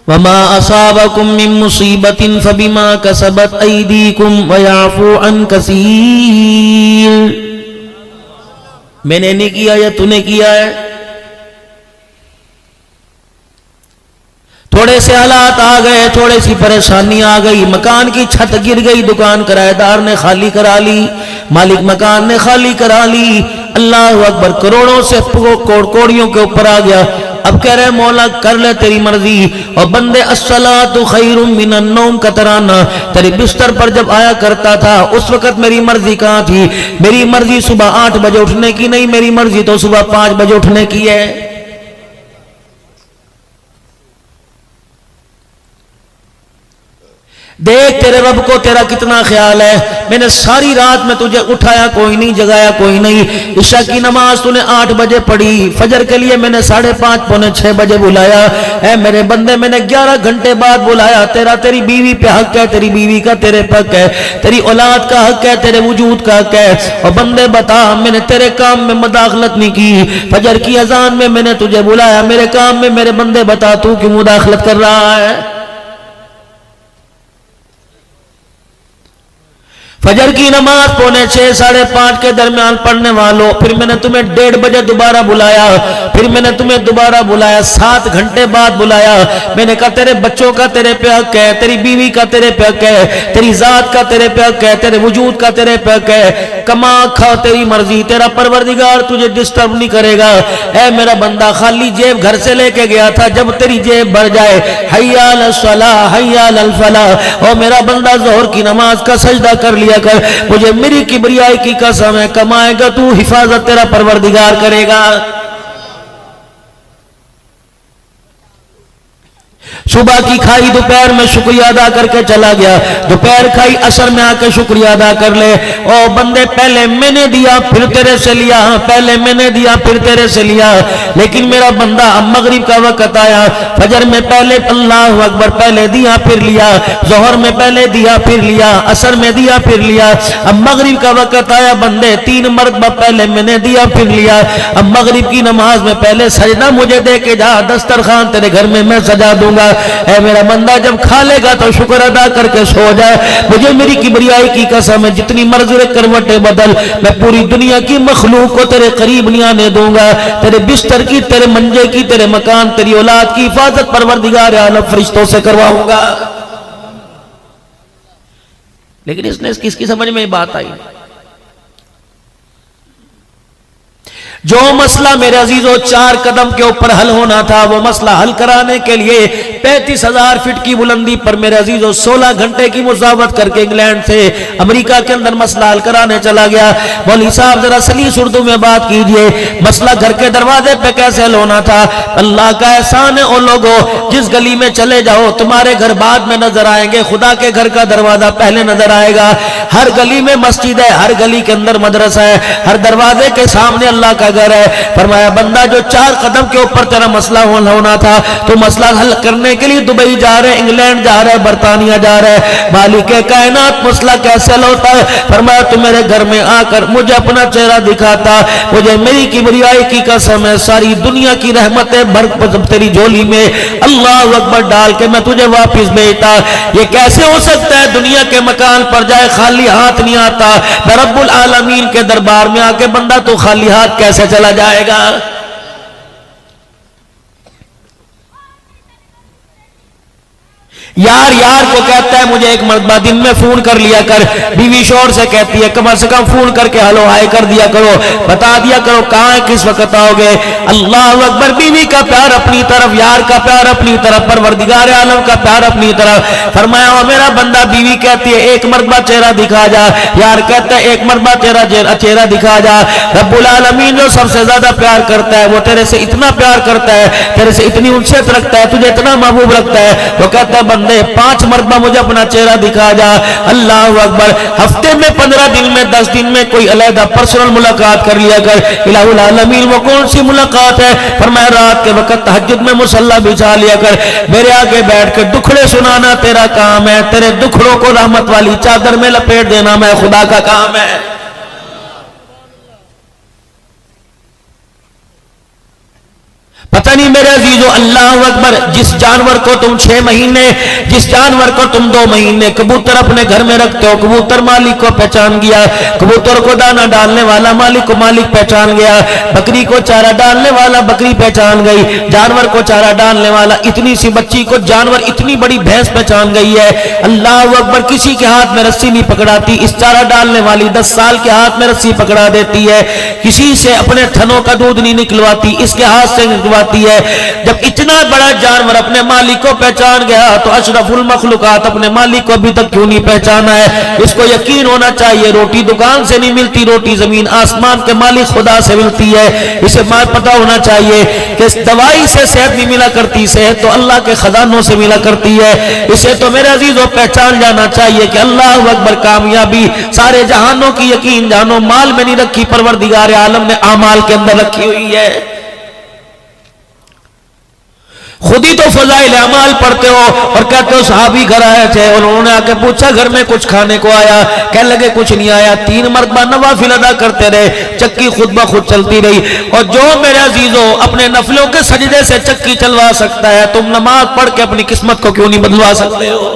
وما اصابکم من مصیبت فبما کسبت ایدیکم ویعفو عن کثیر. میں نے نہیں کیا یا تو نے کیا ہے؟ تھوڑے سے حالات آ گئے، تھوڑے سی پریشانی آ گئی، مکان کی چھت گر گئی، دکان کرایہ دار نے خالی کرا لی، مالک مکان نے خالی کرا لی. اللہ اکبر، کروڑوں سے کوڑیوں کے اوپر آ گیا. اب کہہ رہے مولا کر لے تیری مرضی. اور بندے الصلاۃ خیر من النوم کا ترانہ تیرے بستر پر جب آیا کرتا تھا، اس وقت میری مرضی کہاں تھی؟ میری مرضی صبح 8 بجے اٹھنے کی نہیں، میری مرضی تو صبح 5 بجے اٹھنے کی ہے. دیکھ تیرے رب کو تیرا کتنا خیال ہے. میں نے ساری رات میں تجھے اٹھایا کوئی نہیں، جگایا کوئی نہیں. عشاء کی نماز تو نے 8 بجے پڑھی، فجر کے لیے میں نے 5:30 پونے 6 بجے بلایا. اے میرے بندے میں نے 11 گھنٹے بعد بلایا. تیری بیوی پہ حق ہے، تیری بیوی کا تیرے پہ حق ہے، تیری اولاد کا حق ہے، تیرے وجود کا حق ہے. اور بندے بتا، میں نے تیرے کام میں مداخلت نہیں کی. فجر کی اذان میں نے تجھے بلایا، میرے کام میں میرے بندے بتا تو کیوں مداخلت کر رہا ہے؟ فجر کی نماز پونے 6 5:30 کے درمیان پڑھنے والوں، پھر میں نے تمہیں 1:30 بجے دوبارہ بلایا، پھر میں نے تمہیں دوبارہ بلایا، 7 گھنٹے بعد بلایا. میں نے کہا تیرے بچوں کا تیرے پہ حق ہے، تیری بیوی کا تیرے پہ حق ہے، تیری ذات کا تیرے پہ حق ہے، تیرے وجود کا تیرے پہ حق ہے. کما کھا تیری مرضی، تیرا پروردگار تجھے ڈسٹرب نہیں کرے گا. اے میرا بندہ، خالی جیب گھر سے لے کے گیا تھا، جب تیری جیب بھر جائے، حی علی الصلاۃ حی علی الفلاح. او میرا بندہ، ظہر کی نماز کا سجدہ کر لیا کر. مجھے میری کبریائی کی قسم ہے، کمائے گا تو حفاظت تیرا پروردگار کرے گا. صبح کی کھائی دوپہر میں شکریہ ادا کر کے چلا گیا، دوپہر کھائی عصر میں آ کے شکریہ ادا کر لے. او بندے، پہلے میں نے دیا پھر تیرے سے لیا، پہلے میں نے دیا پھر تیرے سے لیا. لیکن میرا بندہ، اب مغرب کا وقت آیا، فجر میں پہلے اللہ اکبر پہلے دیا پھر لیا، ظہر میں پہلے دیا پھر لیا، عصر میں دیا پھر لیا. اب مغرب کا وقت آیا بندے، 3 مرتبہ پہلے میں نے دیا پھر لیا. اب مغرب کی نماز میں پہلے سجدہ مجھے دے کے جا، دسترخوان تیرے گھر میں سجا دوں گا. اے میرا بندہ، جب کھا لے گا تو شکر ادا کر کے سو جائے. مجھے میری کبریائی کی قسم ہے، جتنی مرضی کروٹیں بدل، میں پوری دنیا کی مخلوق کو تیرے قریب نہیں آنے دوں گا. تیرے بستر کی، تیرے منجے کی، تیرے مکان، تیری اولاد کی حفاظت پروردگار عالم فرشتوں سے کرواؤں گا. لیکن کس کی سمجھ میں بات آئی؟ جو مسئلہ میرے عزیزوں 4 قدم کے اوپر حل ہونا تھا، وہ مسئلہ حل کرانے کے لیے 35,000 فٹ کی بلندی پر میرے عزیزوں 16 گھنٹے کی مسافت کر کے انگلینڈ سے امریکہ کے اندر مسئلہ حل کرانے چلا گیا. مولوی صاحب ذرا سلیس اردو میں بات کیجئے، مسئلہ گھر کے دروازے پہ کیسے حل ہونا تھا؟ اللہ کا احسان ہے ان لوگوں، جس گلی میں چلے جاؤ تمہارے گھر بعد میں نظر آئیں گے، خدا کے گھر کا دروازہ پہلے نظر آئے گا. ہر گلی میں مسجد ہے، ہر گلی کے اندر مدرسہ ہے، ہر دروازے کے سامنے اللہ کا گھر ہے. فرمایا بندہ، جو 4 قدم کے اوپر تیرا مسئلہ ہونا تھا، تو مسئلہ حل کرنے کے لیے دبئی جا رہے، انگلینڈ جا رہے، برطانیہ جا رہے، مالک کائنات مسئلہ کیسے حل ہوتا ہے؟ فرمایا تو میرے گھر میں آ کر مجھے اپنا چہرہ دکھاتا، مجھے میری کبریائی کی قسم ہے، ساری دنیا کی رحمتیں بھر تیری جھولی میں اللہ اکبر ڈال کے میں تجھے واپس بھیجتا. یہ کیسے ہو سکتا ہے دنیا کے مکان پر جائے خالی ہاتھ نہیں آتا؟ میں رب العالمین کے دربار میں آ کے بندہ تو خالی ہاتھ کیسے چلا جائے گا؟ یار کو کہتا ہے مجھے ایک مرتبہ دن میں فون کر لیا کر، بیوی شوہر سے کہتی ہے کم از کم فون کر کے ہلو ہائے کر دیا کرو، بتا دیا کرو کہاں ہے، کس وقت آؤ گے. اللہ اکبر، بیوی کا پیار اپنی طرف، یار کا پیار اپنی طرف، پروردگار عالم کا پیار اپنی طرف. فرمایا او میرا بندہ، بیوی کہتی ہے ایک مرتبہ چہرہ دکھا جا، یار کہتا ہے ایک مرتبہ چہرہ دکھا جا. رب العالمین جو سب سے زیادہ پیار کرتا ہے، وہ تیرے سے اتنا پیار کرتا ہے، تیرے سے اتنی انسیت رکھتا ہے، تجھے اتنا محبوب رکھتا ہے، وہ کہتا ہے بندے 5 مرتبہ مجھے اپنا چہرہ دکھا جا. اللہ اکبر، ہفتے میں 15 دن میں 10 دن میں کوئی علیحدہ پرسنل ملاقات کر لیا کر. الہ العالمین، وہ کون سی ملاقات ہے؟ فرمایا رات کے وقت تہجد میں مصلی بچھا لیا کر، میرے آگے بیٹھ کے دکھڑے سنانا تیرا کام ہے، تیرے دکھڑوں کو رحمت والی چادر میں لپیٹ دینا میں خدا کا کام ہے. پتہ نہیں میرے عزیزو، اللہ اکبر، جس جانور کو تم 6 مہینے، جس جانور کو تم 2 مہینے کبوتر اپنے گھر میں رکھتے ہو، کبوتر مالک کو پہچان گیا، کبوتر کو دانا ڈالنے والا مالک کو مالک پہچان گیا، بکری کو چارہ ڈالنے والا بکری پہچان گئی، جانور کو چارہ ڈالنے والا، اتنی سی بچی کو جانور اتنی بڑی بھینس پہچان گئی ہے۔ اللہ اکبر، کسی کے ہاتھ میں رسی نہیں پکڑاتی، اس چارہ ڈالنے والی 10 سال کے ہاتھ میں رسی پکڑا دیتی ہے، کسی سے اپنے تھنوں کا دودھ نہیں نکلواتی، اس کے ہاتھ سے نکلواتی ہے۔ جب اتنا بڑا جانور اپنے مالک کو پہچان گیا تو اشرف المخلوقات اپنے مالک کو ابھی تک کیوں نہیں پہچانا ہے؟ اس کو یقین ہونا چاہیے روٹی دکان سے نہیں ملتی، روٹی زمین آسمان کے مالک خدا سے ملتی ہے۔ اسے پتہ ہونا چاہیے کہ اس دوائی سے صحت نہیں ملا کرتی، صحت تو اللہ کے خزانوں سے ملا کرتی ہے۔ اسے تو میرے عزیزوں پہچان جانا چاہیے کہ اللہ اکبر، کامیابی سارے جہانوں کی یقین جانو مال میں نہیں رکھی، پروردگار عالم نے اعمال کے اندر رکھی ہوئی ہے۔ خود ہی تو فضائل اعمال پڑھتے ہو اور کہتے ہو صحابی گھر آئے تھے اور انہوں نے آ کے پوچھا گھر میں کچھ کھانے کو آیا؟ کہنے لگے کچھ نہیں آیا۔ 3 مرتبہ نوافل ادا کرتے رہے، چکی خود بخود چلتی رہی۔ اور جو میرے عزیزو اپنے نفلوں کے سجدے سے چکی چلوا سکتا ہے، تم نماز پڑھ کے اپنی قسمت کو کیوں نہیں بدلوا سکتے ہو؟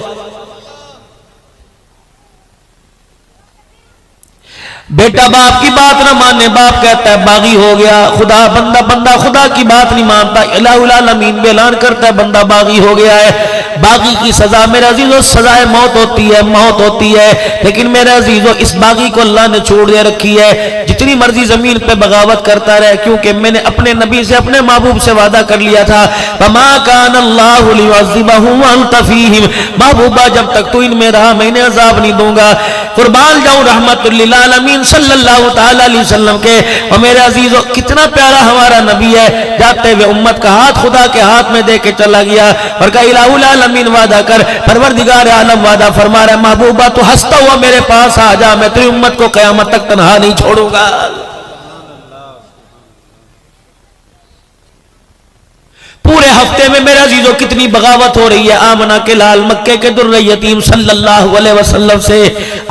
بیٹا باپ کی بات نہ مانے، باپ کہتا ہے باغی ہو گیا، خدا بندہ خدا کی بات نہیں مانتا، الہ العالمین بھی اعلان کرتا ہے بندہ باغی ہو گیا ہے۔ باغی کی سزا میرے عزیزو سزائے موت ہوتی ہے، لیکن میرے عزیزو اس باغی کو اللہ نے چھوڑ دے رکھی ہے، جتنی مرضی زمین پہ بغاوت کرتا رہے، کیونکہ میں نے اپنے نبی سے اپنے محبوب سے وعدہ کر لیا تھا، وَمَا كَانَ اللَّهُ لِيُعَذِّبَهُمْ وَأَنْتَ فِيهِمْ، محبوبہ جب تک تو ان میں رہا میں انہیں عذاب نہیں دوں گا۔ قربان جاؤں رحمت للعالمین صلی اللہ تعالیٰ علیہ وسلم کے۔ اور میرے عزیزو کتنا پیارا ہمارا نبی ہے، جاتے ہوئے امت کا ہاتھ خدا کے ہاتھ میں دے کے چلا گیا اور کہا الہ العالمین وعدہ کر، پروردگار عالم وعدہ فرما رہا ہے محبوبہ تو ہنستا ہوا میرے پاس آ جا، میں تیری امت کو قیامت تک تنہا نہیں چھوڑوں گا۔ پورے ہفتے میں میرے عزیزو کتنی بغاوت ہو رہی ہے آمنہ کے لال مکے کے در یتیم صلی اللہ علیہ وسلم سے۔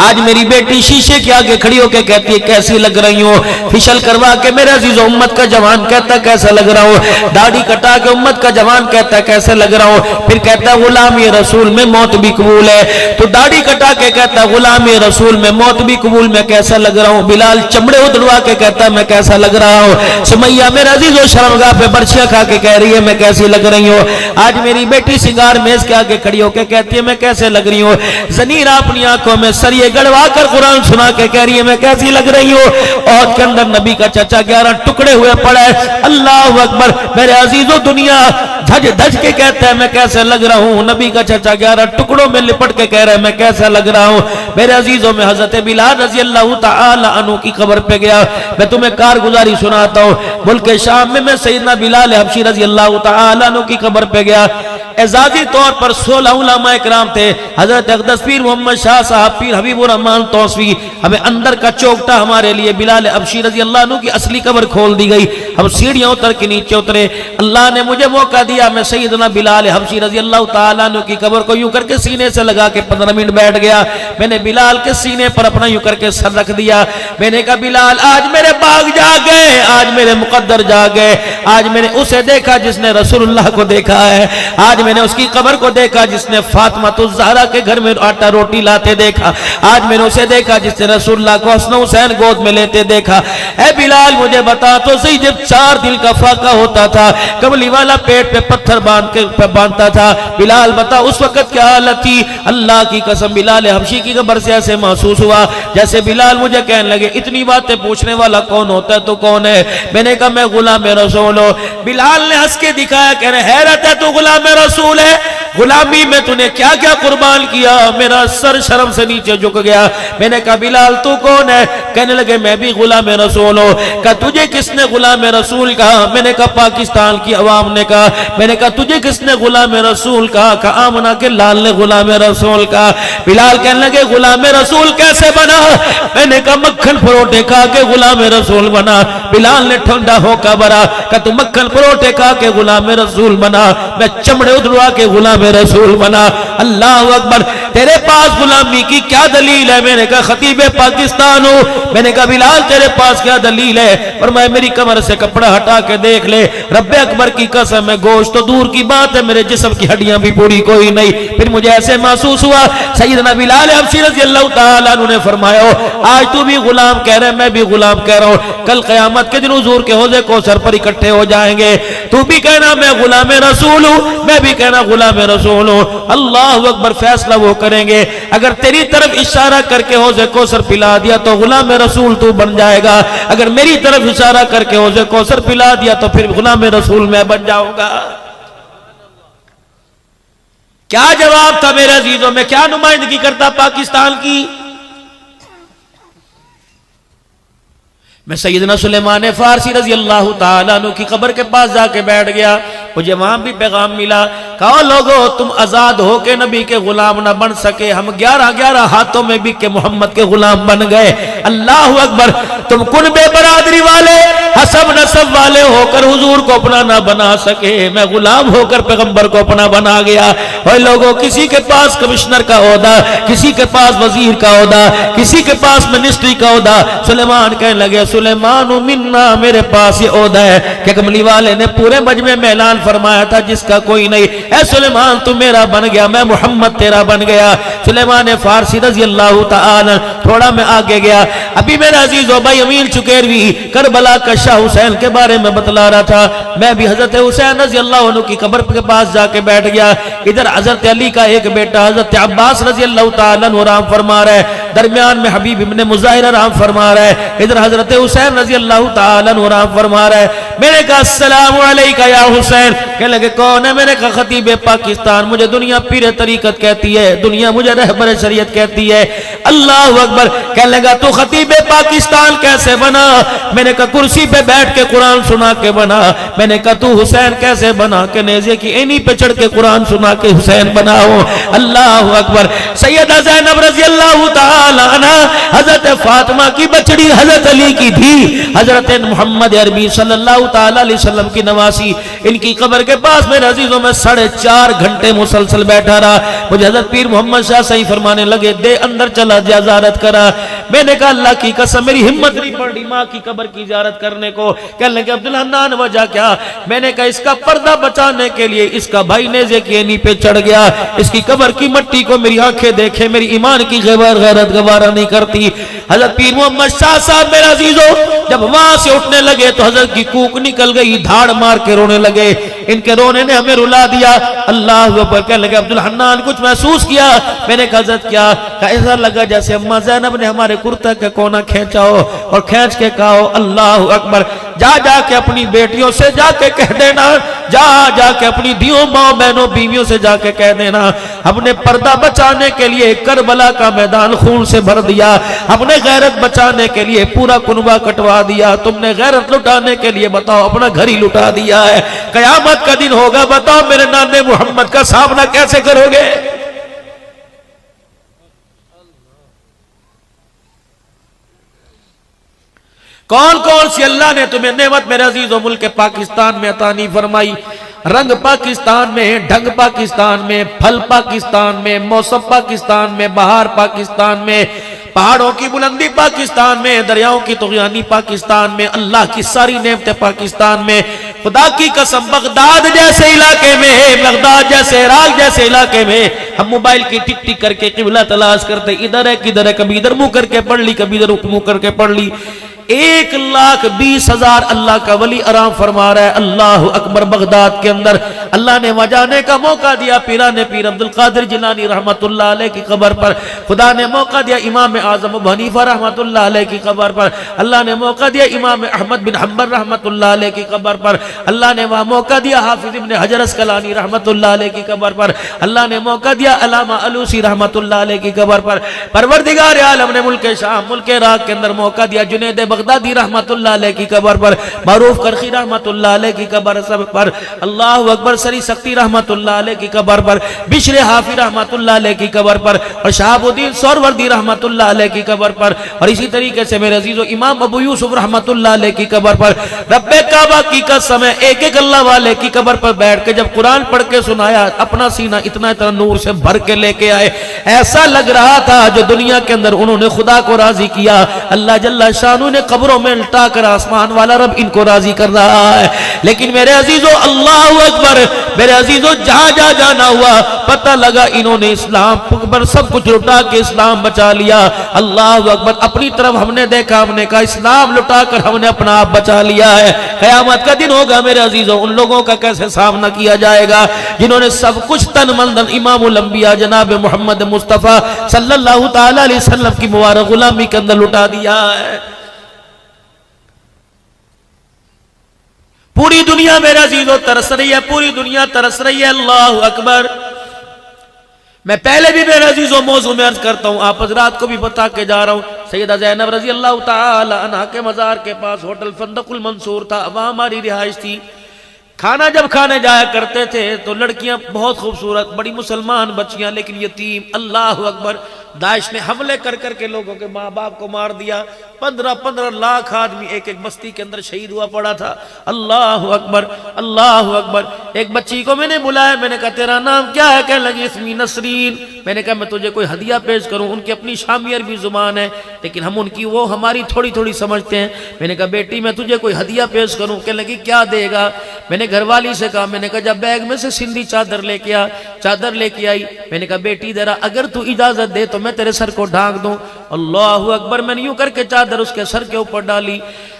آج میری بیٹی شیشے کے آگے کھڑی ہو کے کہتی ہے کیسی لگ رہی ہوں، فشل کروا کے میرے عزیزو امت کا جوان کہتا ہے کیسا لگ رہا ہوں، داڑھی کٹا کے امت کا جوان کہتا ہے کیسے لگ رہا ہوں، پھر کہتا ہے غلامی رسول میں موت بھی قبول ہے، تو داڑھی کٹا کے کہتا ہے غلامی رسول میں موت بھی قبول، میں کیسا لگ رہا ہوں، بلال چمڑے ادھڑوا کے کہتا ہے میں کیسا لگ رہا ہوں، سمیہ میرے عزیزو شرمگاہ پہ برچیاں کھا کے کہہ رہی ہے میں کیسی لگ رہی ہوں۔ آج میری بیٹی سنگار میز کے آگے کھڑی ہو کے کہتی ہے میں کیسے لگ رہی ہوں، زنیرہ اپنی آنکھوں میں سریے گڑوا کر قرآن سنا کے کہہ رہی ہے میں کیسی لگ رہی ہوں۔ عہد کے اندر نبی کا چچا 11 ٹکڑے ہوئے پڑا ہے، اللہ اکبر میرے عزیزو دنیا دھج دھج کے کہتا ہے میں کیسے لگ رہا ہوں، نبی کا چچا 11 ٹکڑوں میں لپٹ کے کہہ رہا ہے میں کیسا لگ رہا ہوں۔ میرے عزیزوں میں حضرت بلال رضی اللہ تعالی عنہ کی قبر پہ گیا، میں تمہیں کارگزاری سناتا ہوں، ملک شام میں سیدنا بلال حبشی رضی اللہ تعالی عنہ کی قبر پہ گیا۔ اعزازی طور پر 16 علماء اکرام تھے، حضرت اقدس پیر محمد شاہ صاحب، پیر حبیب الرحمن توسوی، ہمیں اندر کا چوکٹا ہمارے لیے بلال حبشی رضی اللہ عنہ کی اصلی قبر کھول دی گئی، ہم سیڑھیاں اتر کے نیچے اترے، اللہ نے مجھے موقع دیا، میں سیدنا بلال حبشی رضی اللہ تعالیٰ عنہ کی قبر کو یوں کر کے سینے سے لگا کے 15 منٹ بیٹھ گیا، میں نے بلال کے سینے پر اپنا یوں کر کے سر رکھ دیا، میں نے کہا بلال آج میرے باغ جاگ گئے، آج میرے مقدر جاگ گئے، آج میں نے اسے دیکھا جس نے رسول اللہ کو دیکھا ہے، آج میں نے اس کی قبر کو دیکھا جس نے فاطمہ الزہرا کے گھر میں آٹا روٹی لاتے دیکھا، آج میں نے اسے دیکھا جس نے رسول اللہ کو حسن حسین گود میں لیتے دیکھا۔ اے بلال مجھے بتا تو صحیح، جب 4 دل کا فاقہ ہوتا تھا، کملی والا پیٹ پہ پتھر باندھتا تھا، بلال بتا اس وقت کیا حالت تھی؟ اللہ کی قسم بلال حبشی کی قبر سے ایسے محسوس ہوا جیسے بلال مجھے کہنے لگے اتنی باتیں پوچھنے والا کون ہوتا ہے تو کون ہے؟ میں نے کہا میں غلام رسول ہوں۔ بلال نے ہنس کے دکھایا، کہنے حیرت ہے تو غلام رسول ہے، غلامی میں تو نے کیا کیا قربان کیا؟ میرا سر شرم سے نیچے جھک گیا۔ میں نے کہا بلال تو کون ہے؟ کہنے لگے میں بھی غلام رسول ہوں۔ کہا تجھے کس نے غلام رسول کہا؟ میں نے کہا پاکستان کی عوام نے کہا۔ میں نے کہا تجھے کس نے غلام رسول کہا؟ کہا آمنہ کے لال نے غلام رسول کہا۔ بلال کہنے لگے غلام رسول کیسے بنا؟ میں نے کہا مکھن پروٹے کھا کے غلام رسول بنا۔ بلال نے ٹھنڈا ہو کا برا، کہا تو مکھن پروٹے کھا کے غلام رسول بنا، میں چمڑے ادھڑوا کے غلام رسول بنا۔ اللہ اکبر تیرے پاس غلامی کی کیا دلیل ہے؟ میں نے کہا خطیب پاکستان ہوں۔ میں نے کہا بلال تیرے پاس کیا دلیل ہے؟ فرمایا میری کمر سے کپڑا ہٹا کے دیکھ لے، رب اکبر کی قسم ہے گوشت تو دور کی بات ہے میرے جسم کی ہڈیاں بھی پوری کوئی نہیں۔ پھر مجھے ایسے محسوس ہوا سیدنا بلال حبشی رضی اللہ تعالیٰ عنہ نے فرمایا آج تو بھی غلام کہہ رہے میں بھی غلام کہہ رہا ہوں، کل قیامت کے دن حضور کے حوضے کوثر پر اکٹھے ہو جائیں گے، تو بھی کہنا میں غلام رسول ہوں، میں بھی کہنا غلام رسول ہوں۔ اللہ اکبر، فیصلہ وہ کریں گے، اگر تیری طرف اشارہ کر کے حوضے کوثر پلا دیا تو غلام رسول تو بن جائے گا، اگر میری طرف اشارہ کر کے حوضے کوثر پلا دیا تو پھر غلام رسول میں بن جاؤں گا۔ کیا جواب تھا میرے عزیزوں؟ میں کیا نمائندگی کرتا پاکستان کی؟ میں سیدنا سلیمان فارسی رضی اللہ تعالیٰ عنہ کی قبر کے پاس جا کے بیٹھ گیا، مجھے وہاں بھی پیغام ملا، کہا لوگو تم آزاد ہو کے نبی کے غلام نہ بن سکے، ہم 11 ہاتھوں میں بھی کے محمد کے غلام بن گئے۔ اللہ اکبر، تم کن بے برادری والے حسب نسب والے ہو کر حضور کو اپنا نہ بنا سکے، میں غلام ہو کر پیغمبر کو اپنا بنا گیا۔ اور لوگوں کسی کے پاس کمشنر کا عہدہ، کسی کے پاس وزیر کا عہدہ، کسی کے پاس منسٹری کا عہدہ، سلیمان کہنے لگے سلیمان منا، میرے پاس یہ عہدہ ہے کہ کملی والے نے پورے مجمع میں اعلان فرمایا تھا جس کا کوئی نہیں، اے سلیمان تو میرا بن گیا، میں محمد تیرا بن گیا۔ سلیمان فارسی رضی اللہ تعالی، تھوڑا میں آگے گیا، ابھی میرا عزیز و بھائی امین چکیروی کربلا کا شاہ حسین کے بارے میں بتلا رہا تھا، میں بھی حضرت حسین رضی اللہ عنہ کی قبر کے پاس جا کے بیٹھ گیا، ادھر حضرت علی کا ایک بیٹا حضرت عباس رضی اللہ تعالی عنہ آرام فرما رہا ہے، درمیان میں حبیب ابن مظاہر آرام فرما رہا ہے، ادھر حضرت حسین رضی اللہ تعالی عنہ آرام فرما رہا ہے۔ میں نے کہا السلام علیکہ یا حسین، کہنے لگے کون ہے؟ میں نے کہا خطیب پاکستان، مجھے دنیا پیر طریقت کہتی ہے، دنیا مجھے رہبر شریعت کہتی ہے۔ اللہ اکبر، کہنے لگا تو خطیب پاکستان کیسے بنا؟ میں نے کہا کرسی پہ بیٹھ کے قرآن سنا کے بنا۔ میں نے کہا تو حسین کیسے بنا؟ کہ نیزے کی اینی پہ چڑھ کے قرآن سنا کے حسین بنا ہو۔ اللہ اکبر، سیدہ زینب رضی اللہ تعالی عنہ حضرت فاطمہ کی بچڑی حضرت علی کی تھی، حضرت محمد عربی صلی اللہ تعالی علیہ وسلم کی نواسی، ان کی قبر کے پاس میرے عزیزوں میں 4.5 گھنٹے مسلسل بیٹھا رہا۔ مجھے حضرت پیر محمد شاہ صحیح فرمانے لگے دے اندر چلا جا زیارت کرا۔ میں نے کہا اللہ کی قسم میری ہمت نہیں پڑ رہی ماں کی قبر کی زیارت کرنے کو۔ کہنے لگے عبدالحنان وجہ کیا؟ میں نے کہا اس کا پردہ بچانے کے لیے اس کا بھائی نیزے کی اینی پہ چڑھ گیا، اس کی قبر کی مٹی کو میری آنکھیں دیکھے میری ایمان کی غیرت گوارا نہیں کرتی۔ حضرت پیر محمد شاہ صاحب میرے عزیزوں جب وہاں سے اٹھنے لگے تو حضرت کی کوک نکل گئی، دھاڑ مار کے رونے لگے، ان کے رونے نے ہمیں رلا دیا۔ اللہ اکبر، کہنے لگے عبدالحنان کچھ محسوس کیا؟ میں نے کہا حضرت کیا؟ کہا ایسا لگا جیسے اماں زینب نے ہمارے کرتا کا کونا کھینچا ہو اور کھینچ کے کہا ہو اللہ اکبر، جا کے اپنی بیٹیوں سے جا کے کہہ دینا، جا کے اپنی دیوں ماں بہنوں بیویوں سے جا کے کہہ دینا اپنے پردہ بچانے کے لیے کربلا کا میدان خون سے بھر دیا، اپنے غیرت بچانے کے لیے پورا کنبہ کٹوا دیا، تم نے غیرت لٹانے کے لیے بتاؤ اپنا گھر ہی لٹا دیا ہے، قیامت کا دن ہوگا بتاؤ میرے نانے محمد کا سامنا کیسے کرو گے؟ کون سی اللہ نے تمہیں نعمت میرے عزیزوں ملک پاکستان میں عطا نہیں فرمائی؟ رنگ پاکستان میں، ڈھنگ پاکستان میں، پھل پاکستان میں، موسم پاکستان میں، بہار پاکستان میں، پہاڑوں کی بلندی پاکستان میں، دریاؤں کی طغیانی پاکستان میں، اللہ کی ساری نعمتیں پاکستان میں۔ خدا کی قسم بغداد جیسے علاقے میں، بغداد جیسے عراق جیسے علاقے میں ہم موبائل کی ٹک ٹک کر کے قبلہ تلاش کرتے، ادھر ہے کدھر ہے، کبھی ادھر منہ کر کے پڑھ لی، کبھی ادھر منہ کر کے پڑھ لی۔ 1,20,000 اللہ کا ولی آرام فرما رہا ہے۔ اللہ اکبر، بغداد کے اندر اللہ نے وہاں جانے کا موقع دیا پیران پیر عبدالقادر جیلانی رحمت اللہ علیہ کی قبر پر، خدا نے موقع دیا امام اعظم ابو حنیفہ رحمت اللہ علیہ کی قبر پر، اللہ نے موقع دیا امام احمد بن حنبل رحمت اللہ علیہ کی قبر پر، اللہ نے وہاں موقع دیا حافظ ابن حجر اسقلانی رحمت اللہ علیہ کی قبر پر، اللہ نے موقع دیا علامہ علوسی رحمت اللہ علیہ کی قبر پر، پروردگار عالم نے ملک شام ملک عراق کے اندر موقع دیا جنید بغدادی رحمت اللہ علیہ کی قبر پر، معروف کرخی رحمت اللہ علیہ کی قبر پر، اللہ اکبر، سری سختی رحمت اللہ علیہ کی قبر پر، بشر حافی رحمت اللہ علیہ کی قبر پر، اور شہاب الدین سہروردی رحمت اللہ علیہ کی قبر پر، اور اسی طریقے سے میرے عزیزو امام ابو یوسف رحمت اللہ علیہ کی قبر پر، رب کعبہ کی قسم ہے ایک ایک اللہ والے کی قبر پر بیٹھ کے جب قرآن پڑھ کے سنایا، اپنا سینہ اتنا اتنا نور سے بھر کے لے کے آئے، ایسا لگ رہا تھا جو دنیا کے اندر انہوں نے خدا کو راضی کیا، اللہ جل شانہ نے قبروں میں لٹا کر آسمان والا رب ان کو راضی کر رہا ہے۔ لیکن میرے عزیزو اللہ اکبر، میرے عزیزو جہاں جہاں جانا ہوا پتہ لگا انہوں نے اسلام پر سب کچھ لٹا کے اسلام بچا لیا، اللہ اکبر، اپنی طرف ہم نے دیکھا، ہم نے کہا اسلام لٹا کر ہم نے اپنا آپ بچا لیا ہے۔ قیامت کا دن ہوگا میرے عزیزو، ان لوگوں کا کیسے سامنا کیا جائے گا جنہوں نے سب کچھ تن من دھن امام الانبیاء جناب محمد مصطفیٰ صلی اللہ تعالی علیہ وسلم کی مبارک غلامی کے اندر لٹا دیا ہے۔ پوری دنیا میرے عزیزو ترس رہی ہے، پوری دنیا ترس رہی ہے، اللہ اکبر۔ میں پہلے بھی میرے عزیزو موضوع میں عرض کرتا ہوں، آپ حضرات کو بھی بتا کے جا رہا ہوں، سیدہ زینب رضی اللہ تعالی عنہ کے مزار کے پاس ہوٹل فندق المنصور تھا، وہاں ہماری رہائش تھی۔ کھانا جب کھانے جایا کرتے تھے تو لڑکیاں بہت خوبصورت، بڑی مسلمان بچیاں، لیکن یتیم، اللہ اکبر، داعش نے حملے کر کر کے لوگوں کے ماں باپ کو مار دیا، 15 لاکھ آدمی ایک ایک بستی کے اندر شہید ہوا پڑا تھا، اللہ اکبر، اللہ اکبر۔ ایک بچی کو میں نے بلایا، میں نے کہا تیرا نام کیا ہے؟ کہنے لگی اسمی نسرین۔ میں نے کہا میں تجھے کوئی ہدیہ پیش کروں؟ ان کی اپنی شامی عربی زبان ہے لیکن ہم ان کی وہ ہماری تھوڑی تھوڑی سمجھتے ہیں۔ میں نے کہا بیٹی میں تجھے کوئی ہدیہ پیش کروں؟ کہنے لگی کیا دے گا؟ میں نے گھر والی سے کہا، میں نے کہا جب بیگ میں سے سندھی چادر لے کے چادر لے کے آئی، میں نے کہا بیٹی ذرا اگر تو اجازت دے تو میں تیرے سر کو ڈھانک دوں۔ اللہ اکبر، میں نے یوں کر کے چادر اس کے سر کے اوپر ڈالی،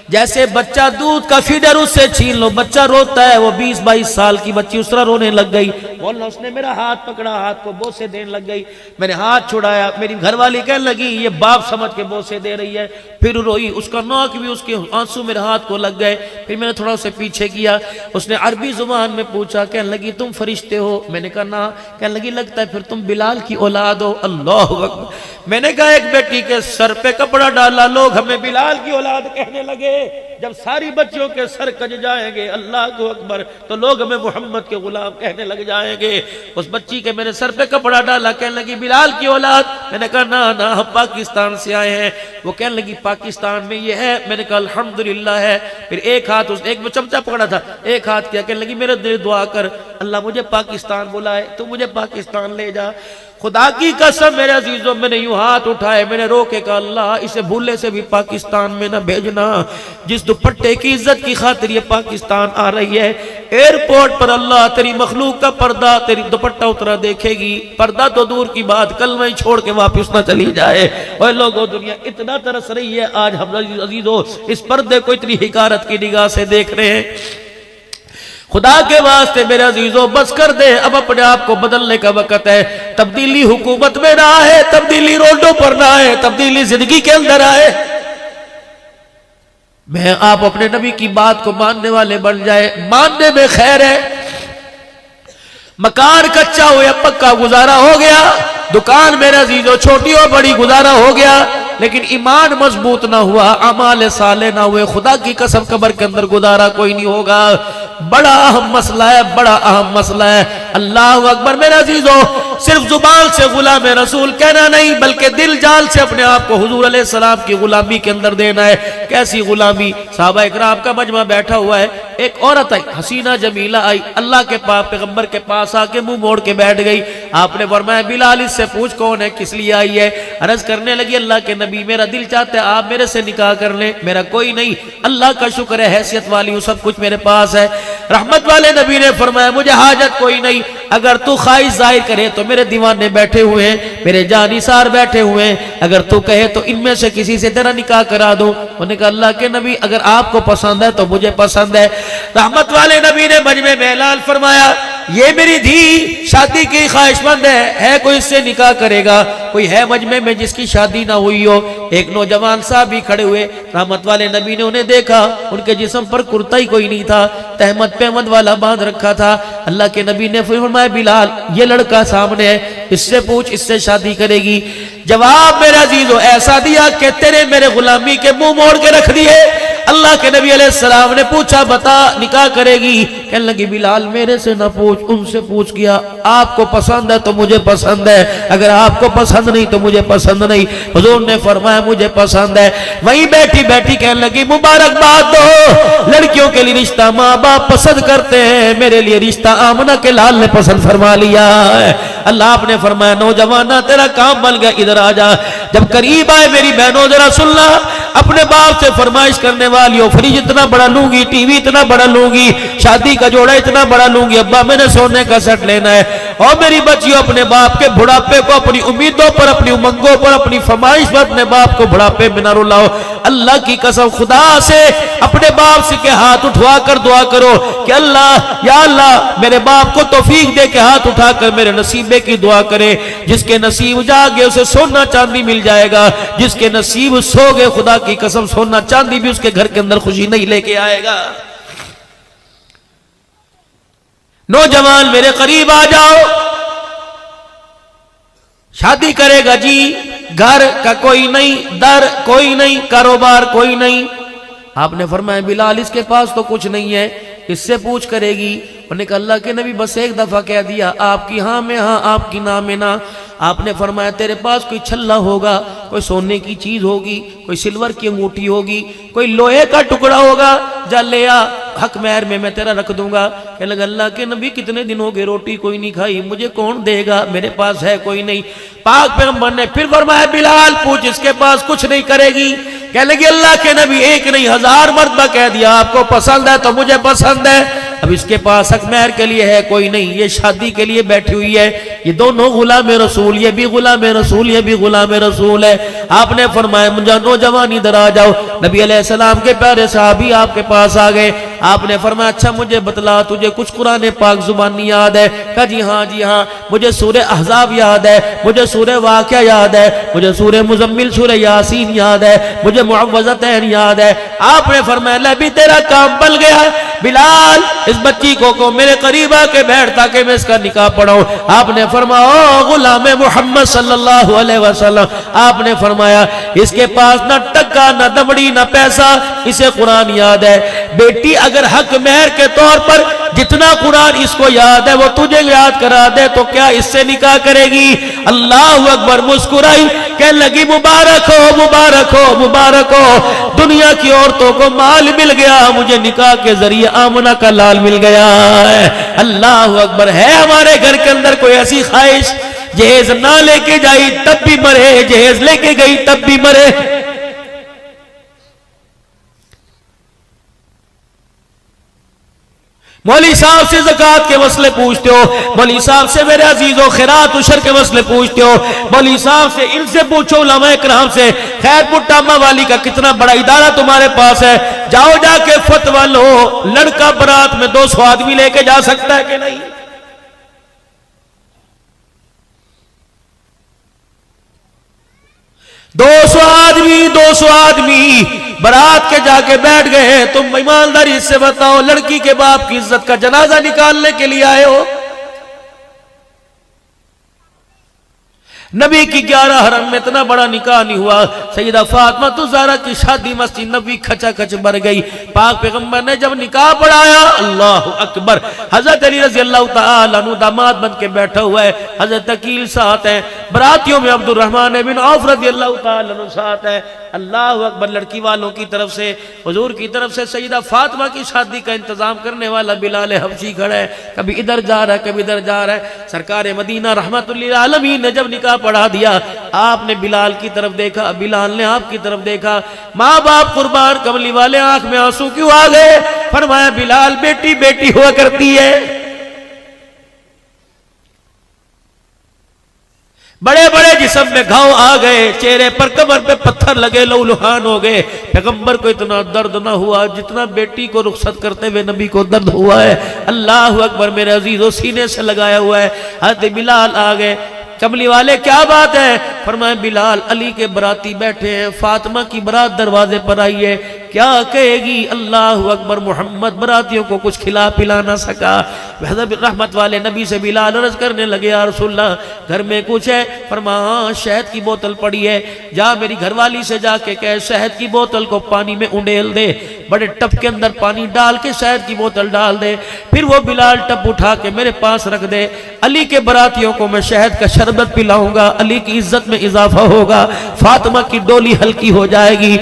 جیسے بچہ دودھ کا فیڈر اس سے چھین لو، بچہ روتا ہے، وہ 20-22 سال کی بچی اس طرح رونے لگ گئی۔ واللہ اس نے میرا ہاتھ پکڑا، ہاتھ کو بوسے دینے لگ گئی، میں نے ہاتھ چھڑایا، میری گھر والی کہنے لگی یہ باپ سمجھ کے بوسے دے رہی ہے، پھر روئی، اس کا ناک بھی، اس کے آنسو میرے ہاتھ کو لگ گئے۔ پھر میں نے تھوڑا اسے پیچھے کیا، اس نے عربی زبان میں پوچھا، کہنے لگی تم فرشتے ہو؟ میں نے کہا نہ۔ کہنے لگی لگتا ہے پھر تم بلال کی اولاد ہو۔ اللہ اکبر، میں نے کہا ایک بیٹی کے سر پہ کپڑا ڈالا، لوگ ہمیں بلال کی اولاد کہنے لگے، جب ساری بچیوں کے سر کج جائیں گے اللہ کو اکبر تو لوگ ہمیں محمد کے غلام کہنے لگ جائیں گے۔ اس بچی کے میں نے سر پہ کپڑا ڈالا، کہنے لگی بلال کی اولاد۔ میں نے کہا نہ ہم پاکستان سے آئے ہیں۔ وہ کہنے لگی پاکستان میں یہ ہے؟ میں نے کہا الحمدللہ ہے۔ پھر ایک ہاتھ، ایک میں چمچہ پکڑا تھا، ایک ہاتھ کیا، کہنے لگی میرے دل دعا کر اللہ مجھے پاکستان بلائے، تو مجھے پاکستان لے جا۔ خدا کی قسم میرے عزیزوں، میں نے یوں ہاتھ اٹھائے، میں نے رو کے کہا اللہ اسے بھولے سے بھی پاکستان میں نہ بھیجنا، جس دوپٹے کی عزت کی خاطر یہ پاکستان آ رہی ہے۔ ایئرپورٹ پر اللہ تیری مخلوق کا پردہ، تیری دوپٹہ اترا دیکھے گی، پردہ تو دور کی بات، کلمہ ہی چھوڑ کے واپس نہ چلی جائے۔ اور لوگوں دنیا اتنا ترس رہی ہے، آج ہم عزیزوں اس پردے کو اتنی حقارت کی نگاہ سے دیکھ رہے ہیں۔ خدا کے واسطے میرے عزیزوں بس کر دے، اب اپنے آپ کو بدلنے کا وقت ہے۔ تبدیلی حکومت میں نہ آئے، تبدیلی روڈوں پر نہ آئے، تبدیلی زندگی کے اندر آئے۔ میں آپ اپنے نبی کی بات کو ماننے والے بن جائے، ماننے میں خیر ہے۔ مکان کچا ہو یا پکا گزارا ہو گیا، دکان میرے عزیزوں چھوٹی ہو بڑی گزارا ہو گیا، لیکن ایمان مضبوط نہ ہوا، اعمال صالح نہ ہوئے، خدا کی قسم قبر کے اندر گزارا کوئی نہیں ہوگا۔ بڑا اہم مسئلہ ہے، بڑا اہم مسئلہ ہے۔ اللہ اکبر میرے عزیزوں، صرف زبان سے غلام رسول کہنا نہیں بلکہ دل جال سے اپنے آپ کو حضور علیہ السلام کی غلامی کے اندر دینا ہے۔ کیسی غلامی؟ صحابہ اکرام کا مجمع بیٹھا ہوا ہے، ایک عورت آئی، حسینہ جمیلہ آئی، اللہ کے پاک پیغمبر کے پاس آ کے منہ موڑ کے بیٹھ گئی۔ آپ نے فرمایا بلال اس سے پوچھ کون ہے، کس لیے آئی ہے؟ عرض کرنے لگی اللہ کے نبی میرا دل چاہتا ہے آپ میرے سے نکاح کر لیں، میرا کوئی نہیں، اللہ کا شکر ہے حیثیت والی ہوں، سب کچھ میرے پاس ہے۔ رحمت والے نبی نے فرمایا مجھے حاجت کوئی نہیں، اگر تو خواہش ظاہر کرے تو میرے دیوانے بیٹھے ہوئے ہیں، میرے جانثار بیٹھے ہوئے ہیں، اگر تو کہے تو ان میں سے کسی سے تیرا نکاح کرا دو۔ انہوں نے کہا اللہ کے نبی اگر آپ کو پسند ہے تو مجھے پسند ہے۔ رحمت والے نبی نے مجمع میں اعلان فرمایا یہ میری دھی شادی کی خواہش مند ہے کوئی اس سے نکاح کرے گا؟ کوئی ہے مجمع میں جس کی شادی نہ ہوئی ہو؟ ایک نوجوان صاحب بھی کھڑے ہوئے، رحمت والے نبی نے انہیں دیکھا، ان کے جسم پر کرتا ہی کوئی نہیں تھا، تہمت پہمت والا باندھ رکھا تھا۔ اللہ کے نبی نے فرمایا بلال یہ لڑکا سامنے ہے، اس سے پوچھ اس سے شادی کرے گی؟ جواب میرے عزیزو ایسا دیا کہ تیرے میرے غلامی کے منہ موڑ کے رکھ دیے۔ اللہ کے نبی علیہ السلام نے پوچھا بتا نکاح کرے گی؟ کہنے لگی بلال میرے سے نہ پوچھ، ان سے پوچھ گیا، آپ کو پسند ہے تو مجھے پسند ہے، اگر آپ کو پسند نہیں تو مجھے پسند نہیں۔ حضور نے فرمایا مجھے پسند ہے۔ وہیں بیٹھی بیٹھی کہنے لگی مبارکباد دو، لڑکیوں کے لیے رشتہ ماں باپ پسند کرتے ہیں، میرے لیے رشتہ آمنہ کے لال نے پسند فرما لیا ہے۔ اللہ آپ نے فرمایا نوجوانہ تیرا کام بن گیا، ادھر آ جا۔ جب قریب آئے میری بہنوں ذرا سن لا، اپنے باپ سے فرمائش کرنے والی ہو، فریج اتنا بڑا لوں گی، ٹی وی اتنا بڑا لوں گی، شادی کا جوڑا اتنا بڑا لوں گی، ابا میں نے سونے کا سیٹ لینا ہے۔ اور میری بچیوں اپنے باپ کے بڑھاپے کو اپنی امیدوں پر، اپنی امنگوں پر، اپنی فرمائش پر اپنے باپ کو بڑھاپے میں نہ رلاؤ۔ اللہ کی قسم خدا سے اپنے باپ سے کے ہاتھ اٹھوا کر دعا کرو کہ اللہ یا اللہ میرے باپ کو توفیق دے کے ہاتھ اٹھا کر میرے نصیبے کی دعا کرے۔ جس کے نصیب جاگے اسے سونا چاندی مل جائے گا، جس کے نصیب سو گے خدا کی قسم سونا چاندی بھی اس کے گھر کے اندر خوشی نہیں لے کے آئے گا۔ نوجوان میرے قریب آ جاؤ، شادی کرے گا جی، گھر کا کوئی نہیں، در کوئی نہیں، کاروبار کوئی نہیں۔ آپ نے فرمایا بلال اس کے پاس تو کچھ نہیں ہے، اس سے پوچھ کرے گی؟ انہوں نے کہا اللہ کے نبی بس ایک دفعہ کہہ دیا، آپ کی ہاں میں ہاں، آپ کی نہ میں نہ۔ آپ نے فرمایا تیرے پاس کوئی چھلا ہوگا، کوئی سونے کی چیز ہوگی، کوئی سلور کی انگوٹھی ہوگی، کوئی لوہے کا ٹکڑا ہوگا، جا لے آ، حق مہر میں تیرا رکھ دوں گا۔ کہنے لگا اللہ کے نبی کتنے دن ہو گئے روٹی کوئی نہیں کھائی، مجھے کون دے گا، میرے پاس ہے کوئی نہیں۔ پاک پیغمبر نے پھر فرمایا بلال پوچھ اس کے پاس کچھ نہیں کرے گی؟ کہنے لگی اللہ کے نبی ایک نہیں 1000 مرتبہ کہہ دیا آپ کو پسند ہے تو مجھے پسند ہے، اب اس کے پاس حق مہر کے لیے ہے کوئی نہیں، یہ شادی کے لیے بیٹھی ہوئی ہے، یہ دونوں غلام رسول، یہ بھی غلام رسول، یہ بھی غلام رسول ہے۔ آپ نے فرمایا مجھے نوجوان ادھر آ جاؤ۔ نبی علیہ السلام کے پیارے صحابی آپ کے پاس آ گئے۔ آپ نے فرمایا اچھا مجھے بتلا تجھے کچھ قرآن پاک زبانی یاد ہے؟ کہا جی ہاں مجھے سورہ احزاب یاد ہے، مجھے سورہ واقعہ یاد ہے، مجھے سورہ مزمل سورہ یاسین یاد ہے، مجھے معوذتین یاد ہے۔ آپ نے فرمایا لے بھی تیرا کام بن گیا، بلال اس بچی کو میرے قریب آ کے بیٹھ تاکہ میں اس کا نکاح پڑھاؤں۔ آپ نے فرمایا او غلام محمد صلی اللہ علیہ وسلم، آپ نے فرمایا اس کے پاس نہ ٹکا نہ دمڑی نہ پیسہ، اسے قرآن یاد ہے۔ بیٹی اگر حق مہر کے طور پر جتنا قرآن اس کو یاد ہے وہ تجھے یاد کرا دے تو کیا اس سے نکاح کرے گی؟ اللہ اکبر مسکرائی کہنے لگی مبارک ہو مبارک ہو مبارک ہو، دنیا کی عورتوں کو مال مل گیا، مجھے نکاح کے ذریعے آمنہ کا لال مل گیا ہے۔ اللہ اکبر۔ ہے ہمارے گھر کے اندر کوئی ایسی خواہش جہیز نہ لے کے جائی تب بھی مرے، جہیز لے کے گئی تب بھی مرے؟ مولوی صاحب سے زکوٰۃ کے مسئلے پوچھتے ہو، مولوی صاحب سے میرے عزیزو خیرات عشر کے مسئلے پوچھتے ہو، مولوی صاحب سے ان سے پوچھو، علماء کرام سے خیر پٹامہ والی کا کتنا بڑا ادارہ تمہارے پاس ہے، جاؤ جا کے فتویٰ لو، لڑکا برات میں 200 آدمی لے کے جا سکتا ہے کہ نہیں؟ 200 آدمی برات کے جا کے بیٹھ گئے ہیں، تم ایمانداری سے بتاؤ لڑکی کے باپ کی عزت کا جنازہ نکالنے کے لیے آئے ہو؟ نبی کی 11 حرم میں اتنا بڑا نکاح نہیں ہوا، سیدہ فاطمہ الزہرا کی شادی مسجد نبی کھچا کھچ بھر گئی۔ پاک پیغمبر نے جب نکاح پڑھایا اللہ اکبر، حضرت علی رضی اللہ تعالیٰ عنہ داماد بن کے بیٹھا ہوا ہے، حضرت عقیل ساتھ ہیں، براتیوں میں عبد الرحمن بن عوف رضی اللہ تعالیٰ عنہ ساتھ ہے۔ اللہ اکبر۔ لڑکی والوں کی طرف سے حضور کی طرف سے سیدہ فاطمہ کی شادی کا انتظام کرنے والا بلال حبشی کھڑا ہے، کبھی ادھر جا رہا ہے کبھی ادھر جا رہا ہے۔ سرکار مدینہ رحمت للعالمین نے جب نکاح پڑھا دیا، آپ نے بلال کی طرف دیکھا، بلال نے آپ کی طرف دیکھا، ماں باپ قربان، کملی والے آنکھ میں آنسو کیوں آ گئے؟ فرمایا بلال بیٹی بیٹی ہوا کرتی ہے، بڑے بڑے جسم میں گھاؤ آ گئے، چہرے پر کمر پہ پتھر لگے، لہولہان ہو گئے۔ پیغمبر کو اتنا درد نہ ہوا جتنا بیٹی کو رخصت کرتے ہوئے نبی کو درد ہوا ہے۔ اللہ اکبر میرے عزیزو، سینے سے لگایا ہوا ہے۔ حضرت بلال آ گئے، کملی والے کیا بات ہے؟ فرمائے بلال علی کے براتی بیٹھے ہیں، فاطمہ کی برات دروازے پر آئی ہے، کیا کہے گی؟ اللہ اکبر، محمد براتیوں کو کچھ کھلا پلا نہ سکا۔ حضرت رحمت والے نبی سے بلال عرض کرنے لگے، یا رسول اللہ گھر میں کچھ ہے؟ فرمایا شہد کی بوتل پڑی ہے، جا میری گھر والی سے جا کے کہے شہد کی بوتل کو پانی میں انڈیل دے، بڑے ٹپ کے اندر پانی ڈال کے شہد کی بوتل ڈال دے، پھر وہ بلال ٹپ اٹھا کے میرے پاس رکھ دے، علی کے براتیوں کو میں شہد کا شربت پلاؤں گا، علی کی عزت میں اضافہ ہوگا، فاطمہ کی ڈولی ہلکی ہو جائے گی۔